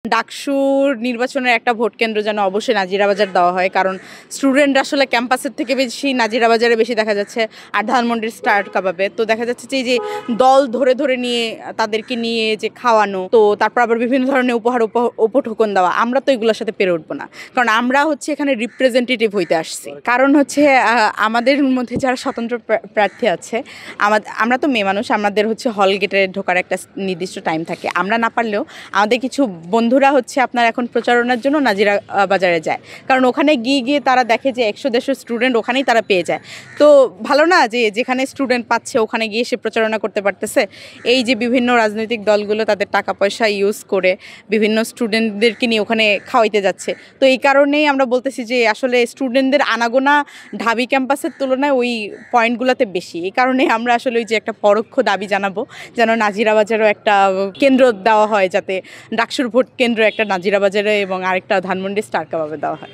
ডাকসুর নির্বাচনের একটা ভোট কেন্দ্র যেন অবশ্যই নাজিরাবাজার দেওয়া হয়, কারণ স্টুডেন্ট আসলে ক্যাম্পাসের থেকে বেশি নাজিরাবাজারে বেশি দেখা যাচ্ছে। আর ধানমন্ডির স্টার কাবাবে তো দেখা যাচ্ছে যে দল ধরে ধরে নিয়ে তাদেরকে নিয়ে যে খাওয়ানো, তো তারপর আবার বিভিন্ন ধরনের উপহার উপঢৌকন দেওয়া, আমরা তো এগুলোর সাথে পেরে উঠবো না। কারণ আমরা হচ্ছে এখানে রিপ্রেজেন্টেটিভ হইতে আসছি। কারণ হচ্ছে আমাদের মধ্যে যারা স্বতন্ত্র প্রার্থী আছে, আমরা তো মেয়ে মানুষ, আমাদের হচ্ছে হল গেটে ঢোকার একটা নির্দিষ্ট টাইম থাকে। আমরা না পারলেও আমাদের কিছু বন্ধুরা হচ্ছে আপনার এখন প্রচারণার জন্য নাজিরা বাজারে যায়, কারণ ওখানে গিয়ে তারা দেখে যে 100-150 স্টুডেন্ট ওখানেই তারা পেয়ে যায়। তো ভালো না যে যেখানে স্টুডেন্ট পাচ্ছে ওখানে গিয়ে সে প্রচারণা করতে পারতেছে। এই যে বিভিন্ন রাজনৈতিক দলগুলো তাদের টাকা পয়সা ইউজ করে বিভিন্ন স্টুডেন্টদেরকে নিয়ে ওখানে খাওয়াইতে যাচ্ছে। তো এই কারণেই আমরা বলতেছি যে আসলে স্টুডেন্টদের আনাগোনা ঢাবি ক্যাম্পাসের তুলনায় ওই পয়েন্টগুলোতে বেশি। এই কারণে আমরা আসলে ওই যে একটা পরোক্ষ দাবি জানাবো যেন নাজিরাবাজারও একটা কেন্দ্র দেওয়া হয়, যাতে ডাকসুর ভোট কেন্দ্র একটা নাজিরাবাজারে এবং আরেকটা ধানমন্ডি স্টার কাবাবে দেওয়া হয়।